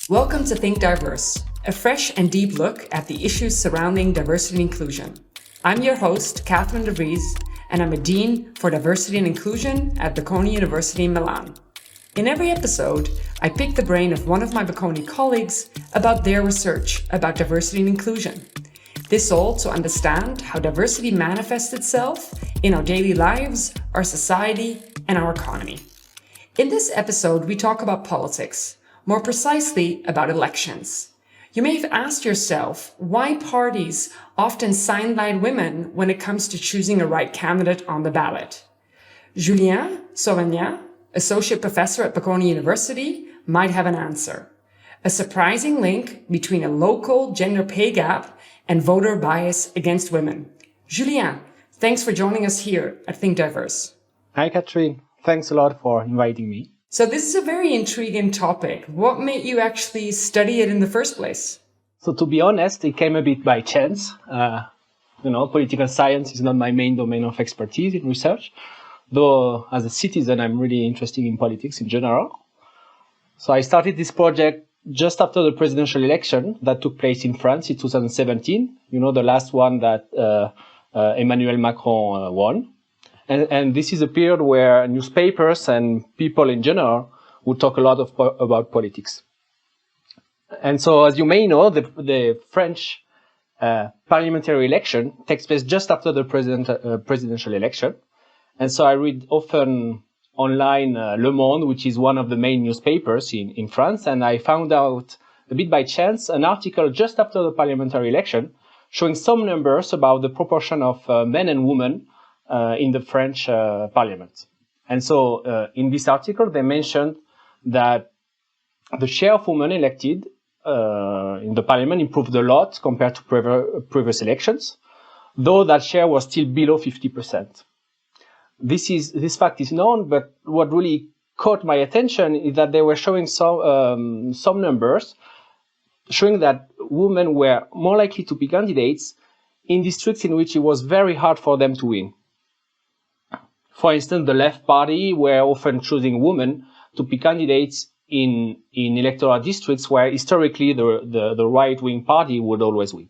Welcome to Think Diverse, a fresh and deep look at the issues surrounding diversity and inclusion. I'm your host, Catherine De Vries, and I'm a Dean for Diversity and Inclusion at Bocconi University in Milan. In every episode, I pick the brain of one of my Bocconi colleagues about their research about diversity and inclusion. This all to understand how diversity manifests itself in our daily lives, our society, and our economy. In this episode, we talk about politics, more precisely about elections. You may have asked yourself why parties often sideline women when it comes to choosing a right candidate on the ballot. Julien Sauvagnat, associate professor at Bocconi University, might have an answer. A surprising link between a local gender pay gap and voter bias against women. Julien, thanks for joining us here at Think Diverse. Hi, Catherine. Thanks a lot for inviting me. So this is a very intriguing topic. What made you actually study it in the first place? So to be honest, it came a bit by chance. Political science is not my main domain of expertise in research, though as a citizen, I'm really interested in politics in general. So I started this project just after the presidential election that took place in France in 2017, the last one that Emmanuel Macron won. And this is a period where newspapers and people in general would talk a lot about politics. And so, as you may know, the French parliamentary election takes place just after the presidential election. And so I read often online Le Monde, which is one of the main newspapers in France. And I found out a bit by chance an article just after the parliamentary election showing some numbers about the proportion of men and women in the French parliament. And so in this article, they mentioned that the share of women elected in the parliament improved a lot compared to previous elections, though that share was still below 50%. This fact is known, but what really caught my attention is that they were showing some numbers showing that women were more likely to be candidates in districts in which it was very hard for them to win. For instance, the left party were often choosing women to be candidates in electoral districts where historically the right-wing party would always win.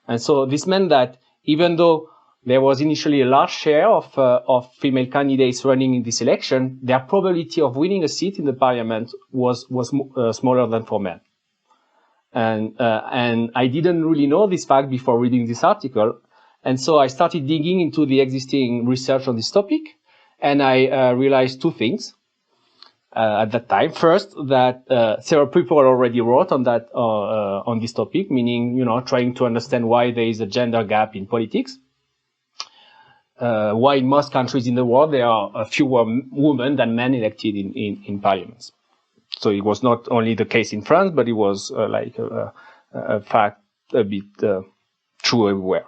And so this meant that even though there was initially a large share of female candidates running in this election, their probability of winning a seat in the parliament was smaller than for men. And I didn't really know this fact before reading this article. And so I started digging into the existing research on this topic, and I realized two things at that time. First, that several people already wrote on this topic, meaning trying to understand why there is a gender gap in politics. Why in most countries in the world there are fewer women than men elected in parliaments. So it was not only the case in France, but it was a fact a bit true everywhere.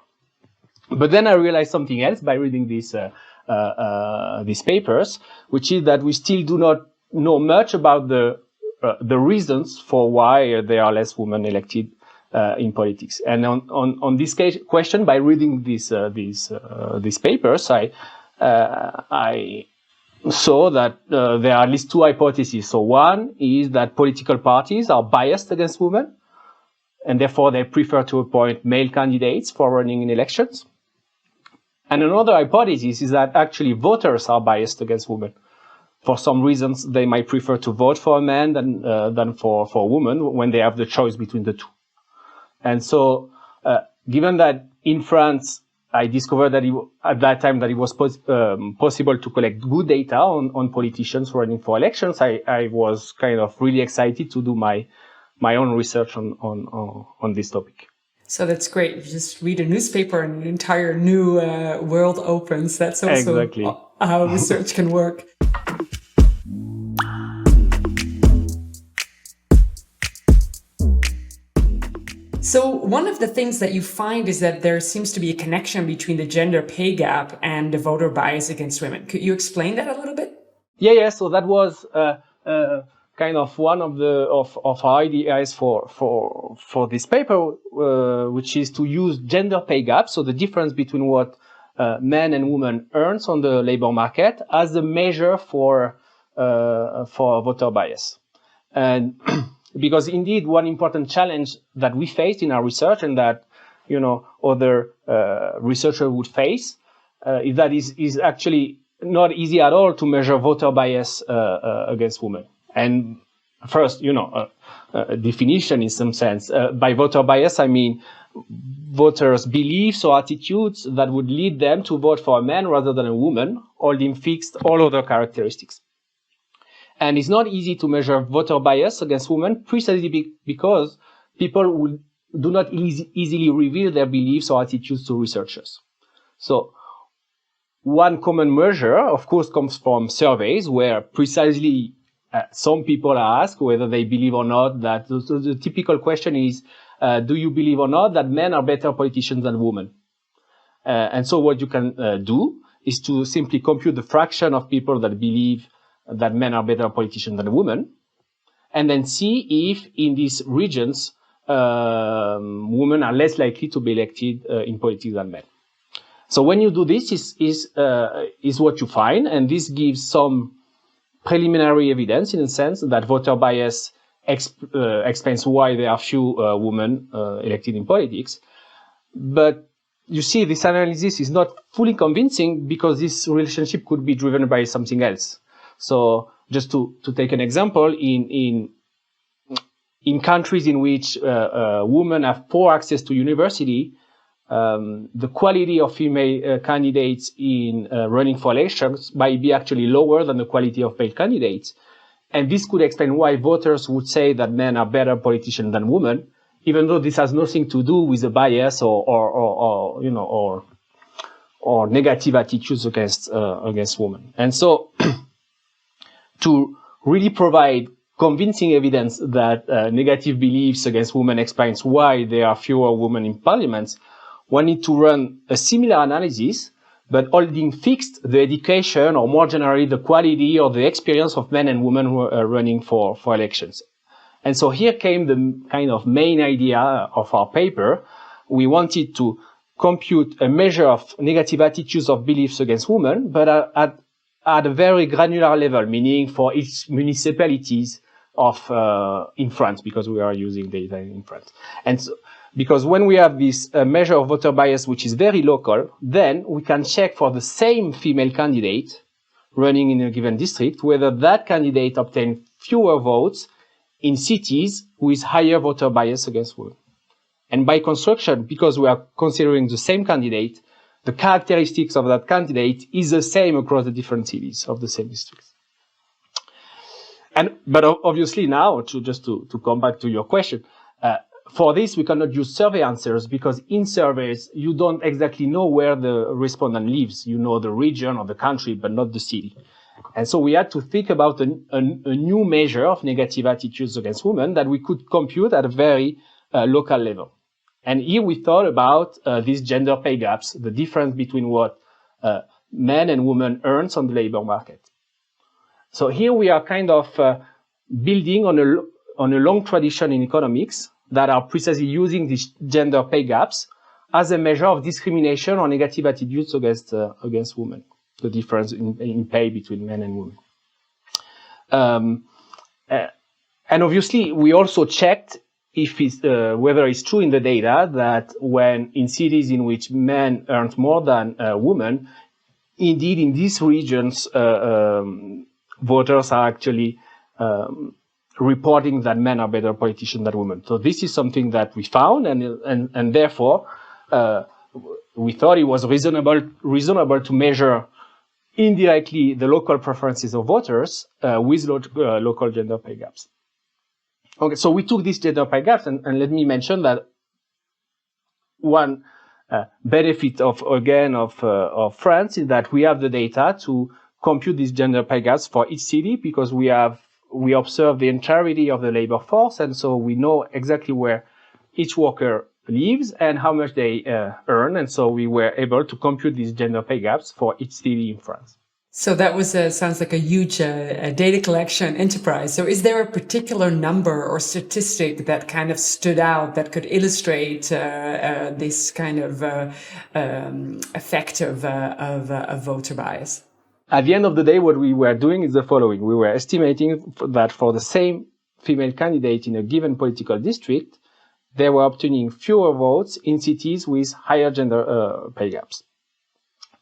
But then I realized something else by reading these papers, which is that we still do not know much about the reasons for why there are less women elected in politics. And on this question, by reading these papers, I saw that there are at least two hypotheses. So one is that political parties are biased against women, and therefore they prefer to appoint male candidates for running in elections. And another hypothesis is that actually voters are biased against women. For some reasons, they might prefer to vote for a man than for a woman when they have the choice between the two. And so, given that in France, I discovered that at that time that it was possible to collect good data on politicians running for elections, I was kind of really excited to do my own research on this topic. So that's great. You just read a newspaper and an entire new world opens. That's also exactly how research can work. So one of the things that you find is that there seems to be a connection between the gender pay gap and the voter bias against women. Could you explain that a little bit? Yeah. So that was kind of one of our ideas for this paper, which is to use gender pay gap, so the difference between what men and women earns on the labor market, as a measure for voter bias. And because indeed one important challenge that we faced in our research and that, other researchers would face is that is actually not easy at all to measure voter bias against women. And first, a definition in some sense. By voter bias, I mean voters' beliefs or attitudes that would lead them to vote for a man rather than a woman, holding fixed all other characteristics. And it's not easy to measure voter bias against women precisely because people do not easily reveal their beliefs or attitudes to researchers. So one common measure, of course, comes from surveys where precisely some people are asked whether they believe or not that the typical question is, do you believe or not that men are better politicians than women? And so what you can do is to simply compute the fraction of people that believe that men are better politicians than women, and then see if in these regions women are less likely to be elected in politics than men. So when you do this, is what you find, and this gives some preliminary evidence in a sense that voter bias explains why there are few women elected in politics. But you see, this analysis is not fully convincing because this relationship could be driven by something else. So just to take an example, in countries in which women have poor access to university, the quality of female candidates in running for elections might be actually lower than the quality of male candidates. And this could explain why voters would say that men are better politicians than women, even though this has nothing to do with a bias or negative attitudes against women. And so to really provide convincing evidence that negative beliefs against women explains why there are fewer women in parliaments, one need to run a similar analysis, but holding fixed the education or more generally the quality or the experience of men and women who are running for elections. And so here came the kind of main idea of our paper. We wanted to compute a measure of negative attitudes of beliefs against women, but at a very granular level, meaning for each municipalities in France, because we are using data in France. And so, because when we have this measure of voter bias, which is very local, then we can check for the same female candidate running in a given district, whether that candidate obtained fewer votes in cities with higher voter bias against women. And by construction, because we are considering the same candidate, the characteristics of that candidate is the same across the different cities of the same districts. But obviously now, to come back to your question, for this, we cannot use survey answers because in surveys, you don't exactly know where the respondent lives. You know the region or the country, but not the city. And so we had to think about a new measure of negative attitudes against women that we could compute at a very local level. And here we thought about these gender pay gaps, the difference between what men and women earn on the labor market. So here we are kind of building on a long tradition in economics that are precisely using these gender pay gaps as a measure of discrimination or negative attitudes against women, the difference in pay between men and women. And obviously, we also checked if whether it's true in the data that when in cities in which men earned more than women, indeed in these regions, voters are actually reporting that men are better politicians than women. So this is something that we found, and therefore we thought it was reasonable to measure indirectly the local preferences of voters with local gender pay gaps. Okay, so we took these gender pay gaps, and let me mention that one benefit of France is that we have the data to compute these gender pay gaps for each city because we observe the entirety of the labor force, and so we know exactly where each worker lives and how much they earn, and so we were able to compute these gender pay gaps for each city in France. So that was sounds like a huge data collection enterprise. So is there a particular number or statistic that kind of stood out that could illustrate this kind of effect of voter bias? At the end of the day, what we were doing is the following. We were estimating that for the same female candidates in a given political district, they were obtaining fewer votes in cities with higher gender pay gaps.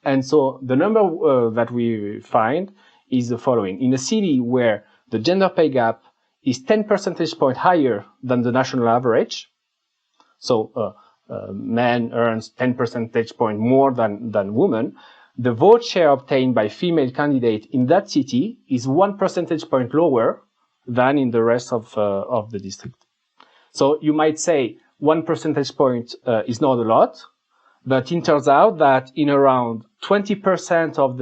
And so the number that we find is the following. In a city where the gender pay gap is 10 percentage points higher than the national average, so man earns 10 percentage points more than women, the vote share obtained by female candidates in that city is 1 percentage point lower than in the rest of the district. So you might say 1 percentage point is not a lot, but it turns out that in around 20% of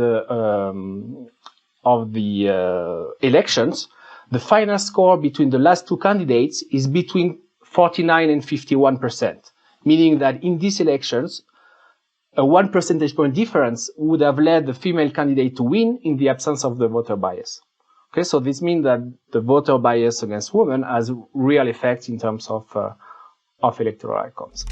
the elections, the final score between the last two candidates is between 49 and 51%, meaning that in these elections, a 1 percentage point difference would have led the female candidate to win in the absence of the voter bias. Okay, so this means that the voter bias against women has real effects in terms of electoral outcomes.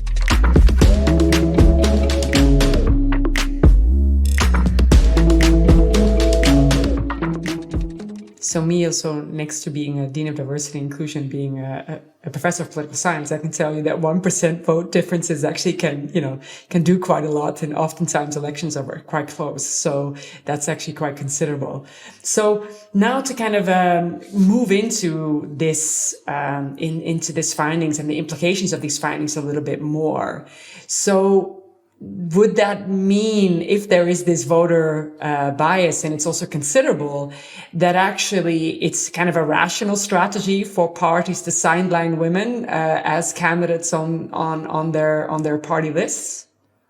So me also, next to being a Dean of Diversity and Inclusion, being a professor of political science, I can tell you that 1% vote differences actually can do quite a lot. And oftentimes elections are quite close. So that's actually quite considerable. So now to kind of move into this, into these findings and the implications of these findings a little bit more. So would that mean, if there is this voter bias, and it's also considerable, that actually it's kind of a rational strategy for parties to sideline women as candidates on their party lists?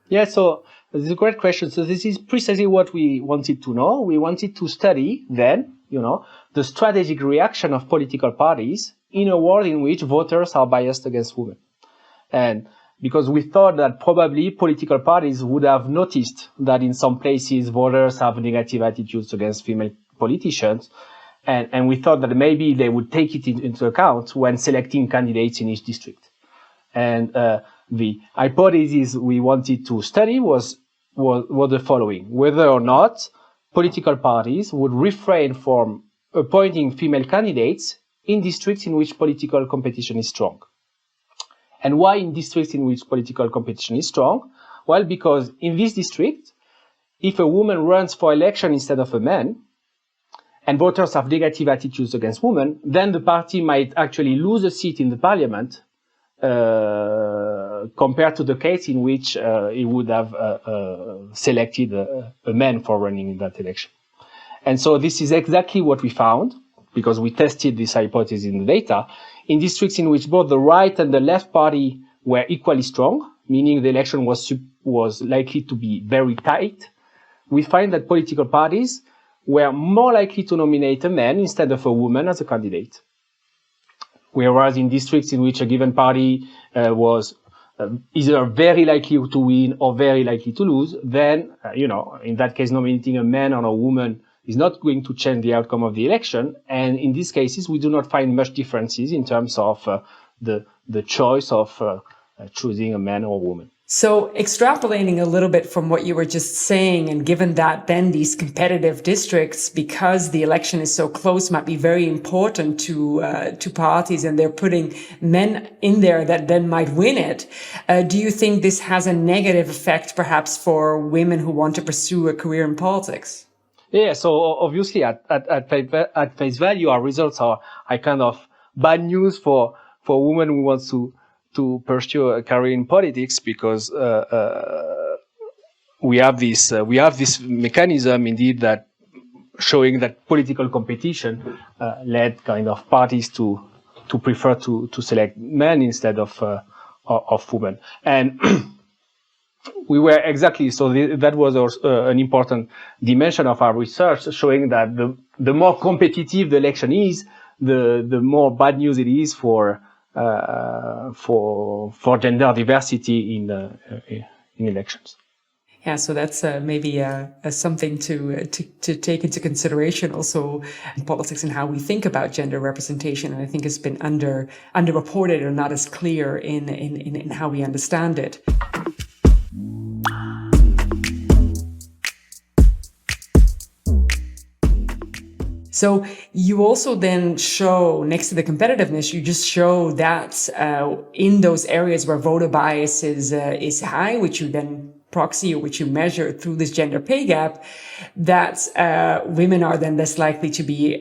Yeah, so this is a great question. So this is precisely what we wanted to know. We wanted to study then, the strategic reaction of political parties in a world in which voters are biased against women. And because we thought that probably political parties would have noticed that in some places voters have negative attitudes against female politicians. And we thought that maybe they would take it into account when selecting candidates in each district. And the hypothesis we wanted to study was the following: whether or not political parties would refrain from appointing female candidates in districts in which political competition is strong. And why in districts in which political competition is strong? Well, because in this district, if a woman runs for election instead of a man, and voters have negative attitudes against women, then the party might actually lose a seat in the parliament compared to the case in which it would have selected a man for running in that election. And so this is exactly what we found, because we tested this hypothesis in the data. In districts in which both the right and the left party were equally strong, meaning the election was likely to be very tight, we find that political parties were more likely to nominate a man instead of a woman as a candidate. Whereas in districts in which a given party was either very likely to win or very likely to lose, then, in that case, nominating a man or a woman is not going to change the outcome of the election. And in these cases, we do not find much differences in terms of the choice of choosing a man or a woman. So extrapolating a little bit from what you were just saying, and given that then these competitive districts, because the election is so close, might be very important to parties, and they're putting men in there that then might win it. Do you think this has a negative effect perhaps for women who want to pursue a career in politics? Yeah, so obviously at face value, our results are kind of bad news for women who want to pursue a career in politics, because we have this mechanism indeed that showing that political competition led kind of parties to prefer to select men instead of women. And we were exactly, so that was also, an important dimension of our research, showing that the more competitive the election is, the more bad news it is for gender diversity in elections. Yeah, so that's maybe something to take into consideration also in politics and how we think about gender representation. And I think it's been underreported or not as clear in how we understand it. So you also then show, next to the competitiveness, you just show that in those areas where voter bias is high, which you then proxy or which you measure through this gender pay gap, that women are then less likely to be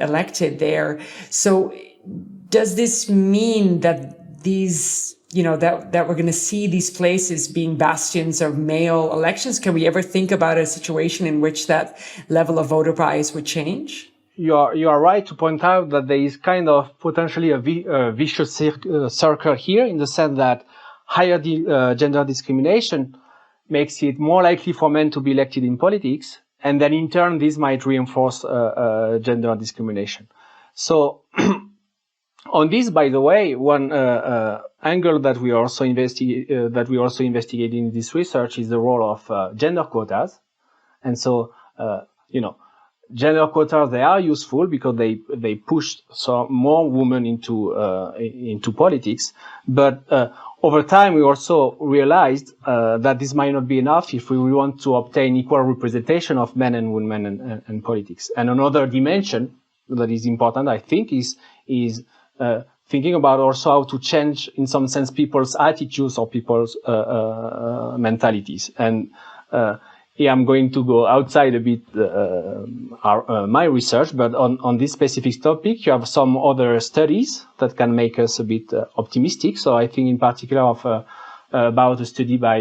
elected there. So does this mean that these, that we're going to see these places being bastions of male elections? Can we ever think about a situation in which that level of voter bias would change? You are right to point out that there is kind of potentially a vicious circle here, in the sense that higher gender discrimination makes it more likely for men to be elected in politics, and then in turn this might reinforce gender discrimination. So on this, by the way, one angle that we also investigate in this research is the role of gender quotas. And so gender quotas, they are useful because they push some more women into politics, but over time we also realized that this might not be enough if we want to obtain equal representation of men and women in politics. And another dimension that is important, I think, is thinking about also how to change, in some sense, people's attitudes or people's mentalities. And here I'm going to go outside a bit my research, but on this specific topic, you have some other studies that can make us a bit optimistic. So I think in particular about a study by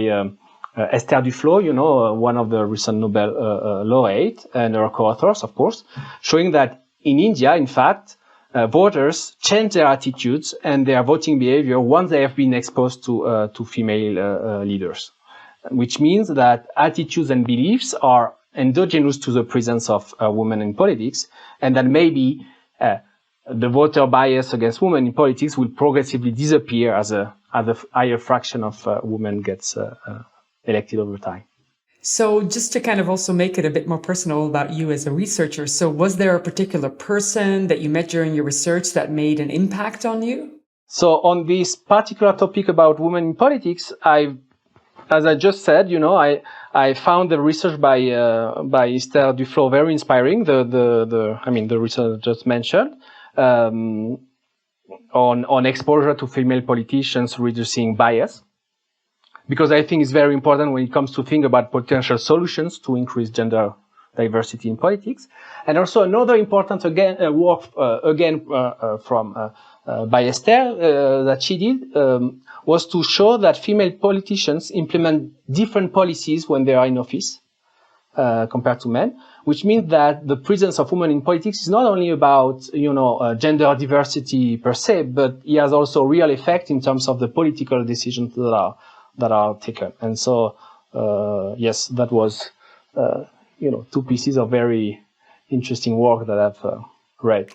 Esther Duflo, one of the recent Nobel laureate, and her co-authors, of course, showing that in India, in fact, voters change their attitudes and their voting behavior once they have been exposed to female leaders, which means that attitudes and beliefs are endogenous to the presence of women in politics, and that maybe the voter bias against women in politics will progressively disappear as a higher fraction of women gets elected over time. So just to kind of also make it a bit more personal about you as a researcher, so was there a particular person that you met during your research that made an impact on you? So on this particular topic about women in politics, as I just said, I found the research by Esther Duflo very inspiring. The research I just mentioned on exposure to female politicians reducing bias, because I think it's very important when it comes to think about potential solutions to increase gender diversity in politics. And also another important work from by Esther that she did was to show that female politicians implement different policies when they are in office compared to men, which means that the presence of women in politics is not only about gender diversity per se, but it has also real effect in terms of the political decisions that are taken. And so yes, that was two pieces of very interesting work that I've read.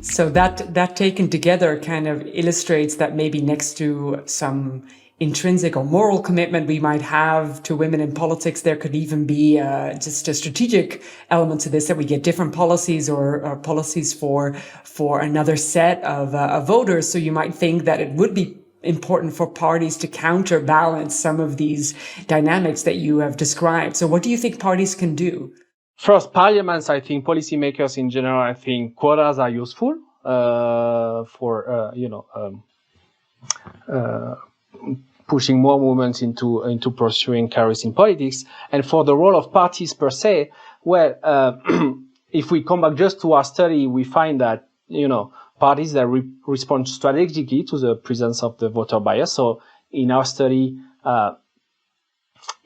So that taken together kind of illustrates that maybe next to some intrinsic or moral commitment we might have to women in politics, there could even be just a strategic element to this, that we get different policies or policies for another set of voters. So you might think that it would be important for parties to counterbalance some of these dynamics that you have described. So what do you think parties can do? First, parliaments, I think, policymakers in general, I think quotas are useful for pushing more women into pursuing careers in politics. And for the role of parties per se, well, if we come back just to our study, we find that parties that respond strategically to the presence of the voter bias. So in our study,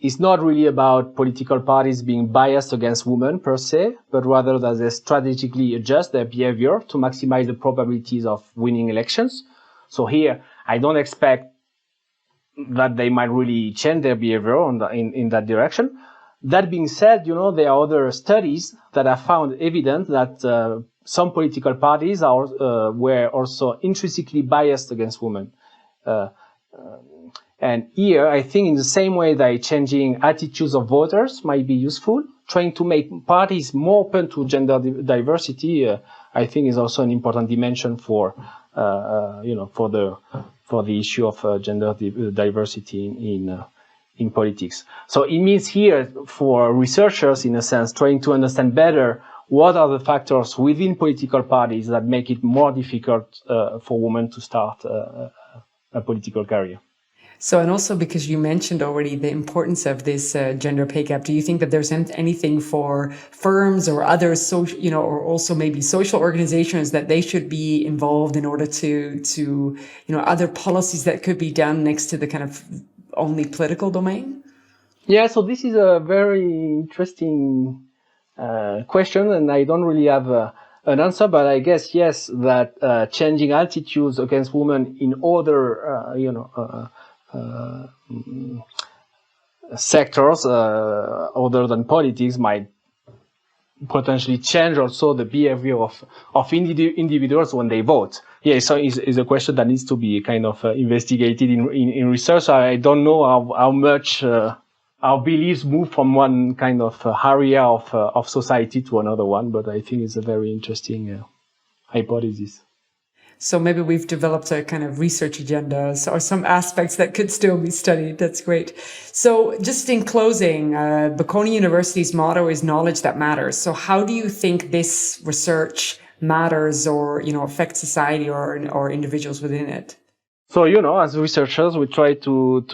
it's not really about political parties being biased against women per se, but rather that they strategically adjust their behavior to maximize the probabilities of winning elections. So here, I don't expect that they might really change their behavior in that direction. That being said, there are other studies that have found evident that some political parties were also intrinsically biased against women. And here, I think in the same way that changing attitudes of voters might be useful, trying to make parties more open to gender diversity, I think is also an important dimension for for the issue of gender diversity in politics. So it means here for researchers, in a sense, trying to understand better what are the factors within political parties that make it more difficult for women to start a political career. So, and also because you mentioned already the importance of this gender pay gap, do you think that there's anything for firms or other social, or also maybe social organizations that they should be involved in order to other policies that could be done next to the kind of only political domain? Yeah, so this is a very interesting question, and I don't really have an answer, but I guess yes, that changing attitudes against women in other sectors other than politics might potentially change also the behavior of individuals when they vote. Yeah, so it's a question that needs to be kind of investigated in research. I don't know how much our beliefs move from one kind of area of society to another one, but I think it's a very interesting hypothesis. So maybe we've developed a kind of research agenda or some aspects that could still be studied. That's great. So just in closing, Bocconi University's motto is knowledge that matters. So how do you think this research matters or, affects society or individuals within it? So, as researchers, we try to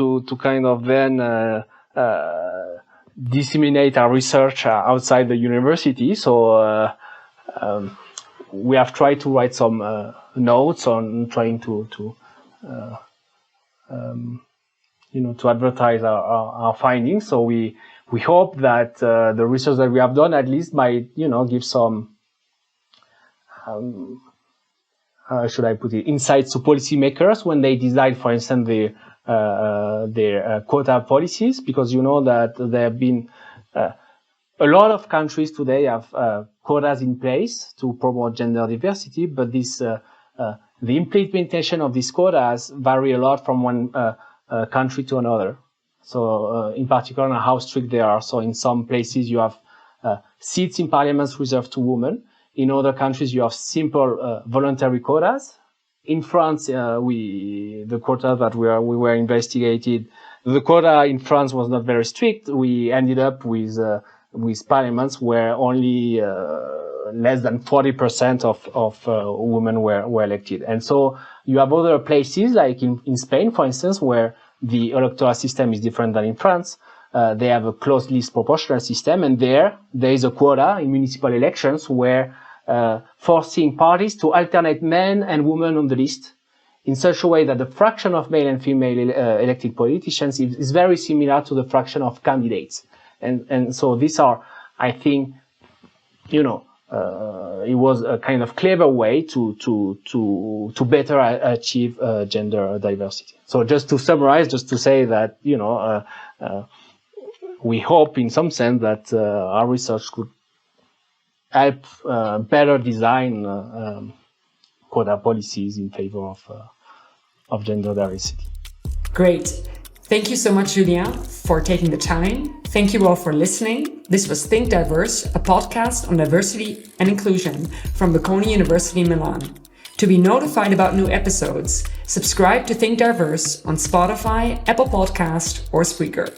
kind of then disseminate our research outside the university. So we have tried to write some notes on trying to advertise our findings. So we hope that the research that we have done at least might give some how should I put it, insights to policymakers when they decide, for instance, their quota policies, because that there have been a lot of countries today have quotas in place to promote gender diversity, but the implementation of these quotas vary a lot from one country to another. So in particular, how strict they are. So in some places you have seats in parliaments reserved to women. In other countries you have simple voluntary quotas. In France, the quota that we were investigated, the quota in France was not very strict. We ended up with parliaments where only less than 40% of women were elected. And so you have other places like in Spain, for instance, where the electoral system is different than in France. They have a closed list proportional system, and there is a quota in municipal elections where forcing parties to alternate men and women on the list in such a way that the fraction of male and female elected politicians is very similar to the fraction of candidates. And so these are, I think, it was a kind of clever way to better achieve gender diversity. So just to summarize, just to say that, we hope in some sense that our research could help better design quota policies in favor of gender diversity. Great. Thank you so much, Julien, for taking the time. Thank you all for listening. This was Think Diverse, a podcast on diversity and inclusion from Bocconi University Milan. To be notified about new episodes, subscribe to Think Diverse on Spotify, Apple Podcast, or Spreaker.